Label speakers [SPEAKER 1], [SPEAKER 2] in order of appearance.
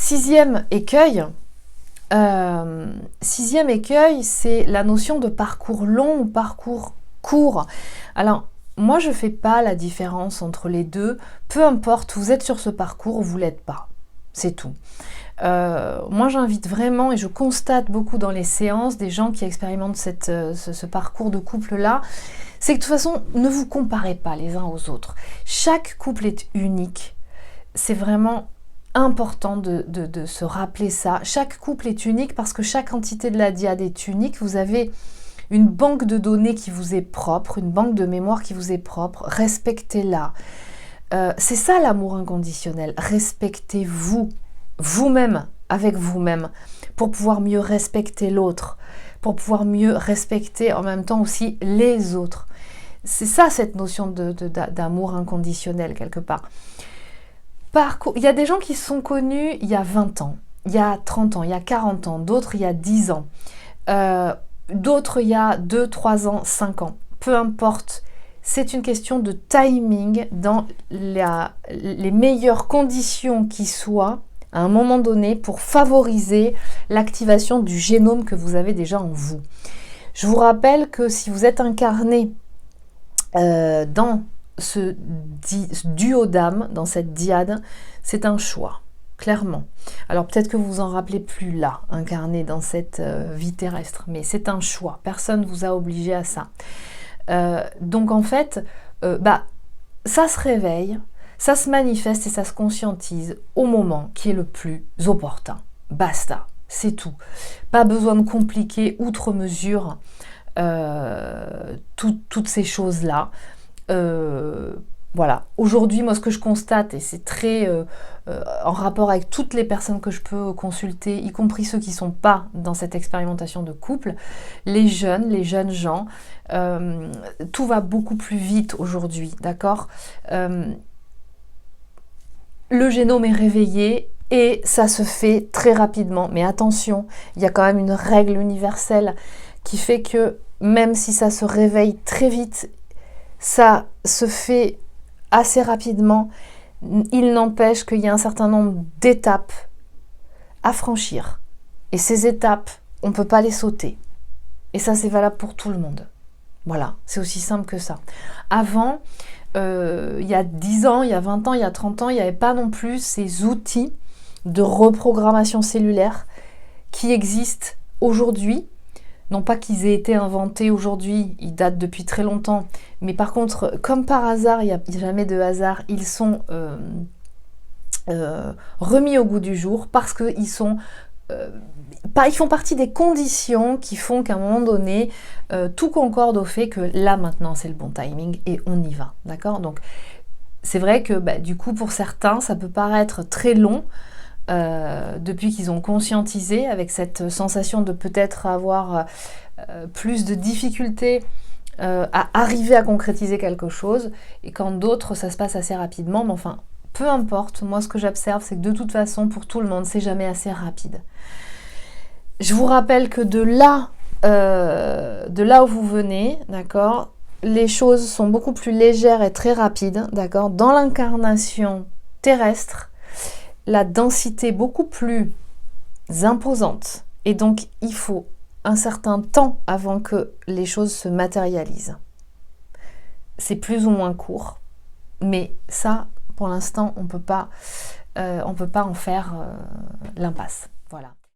[SPEAKER 1] Sixième écueil, c'est la notion de parcours long ou parcours court. Alors, moi, je ne fais pas la différence entre les deux. Peu importe, vous êtes sur ce parcours ou vous ne l'êtes pas. C'est tout. Moi, j'invite vraiment, et je constate beaucoup dans les séances, des gens qui expérimentent ce parcours de couple-là, c'est que de toute façon, ne vous comparez pas les uns aux autres. Chaque couple est unique. C'est vraiment important de se rappeler ça. Chaque couple est unique parce que chaque entité de la dyade est unique. Vous avez une banque de données qui vous est propre, une banque de mémoire qui vous est propre. Respectez-la. C'est ça l'amour inconditionnel. Respectez-vous, vous-même, avec vous-même, pour pouvoir mieux respecter l'autre, pour pouvoir mieux respecter en même temps aussi les autres. C'est ça cette notion d'amour inconditionnel quelque part. Il y a des gens qui se sont connus il y a 20 ans, il y a 30 ans, il y a 40 ans, d'autres il y a 10 ans, d'autres il y a 2, 3 ans, 5 ans. Peu importe, c'est une question de timing dans les meilleures conditions qui soient à un moment donné pour favoriser l'activation du génome que vous avez déjà en vous. Je vous rappelle que si vous êtes incarné dans ce duo d'âme, dans cette dyade, c'est un choix, clairement. Alors peut-être que vous vous en rappelez plus là, incarné dans cette vie terrestre, mais c'est un choix, personne ne vous a obligé à ça. Donc en fait, ça se réveille, ça se manifeste et ça se conscientise au moment qui est le plus opportun. Basta, c'est tout. Pas besoin de compliquer outre mesure toutes ces choses-là. Voilà, aujourd'hui, moi, ce que je constate, et c'est très en rapport avec toutes les personnes que je peux consulter, y compris ceux qui ne sont pas dans cette expérimentation de couple, les jeunes gens, tout va beaucoup plus vite aujourd'hui, d'accord ? Le génome est réveillé et ça se fait très rapidement. Mais attention, il y a quand même une règle universelle qui fait que même si ça se réveille très vite, ça se fait assez rapidement. Il n'empêche qu'il y a un certain nombre d'étapes à franchir. Et ces étapes, on ne peut pas les sauter. Et ça, c'est valable pour tout le monde. Voilà, c'est aussi simple que ça. Avant, il y a 10 ans, il y a 20 ans, il y a 30 ans, il n'y avait pas non plus ces outils de reprogrammation cellulaire qui existent aujourd'hui. Non pas qu'ils aient été inventés aujourd'hui, ils datent depuis très longtemps, mais par contre, comme par hasard, il n'y a jamais de hasard, ils sont remis au goût du jour parce qu'ils sont... ils font partie des conditions qui font qu'à un moment donné, tout concorde au fait que là maintenant c'est le bon timing et on y va, d'accord ? Donc c'est vrai que du coup pour certains ça peut paraître très long depuis qu'ils ont conscientisé avec cette sensation de peut-être avoir plus de difficultés à arriver à concrétiser quelque chose, et quand d'autres ça se passe assez rapidement, mais enfin peu importe, moi ce que j'observe c'est que de toute façon pour tout le monde c'est jamais assez rapide. Je vous rappelle que de là où vous venez, d'accord, les choses sont beaucoup plus légères et très rapides, d'accord. Dans l'incarnation terrestre, la densité beaucoup plus imposante, et donc il faut un certain temps avant que les choses se matérialisent. C'est plus ou moins court, mais ça, pour l'instant, on peut pas en faire l'impasse. Voilà.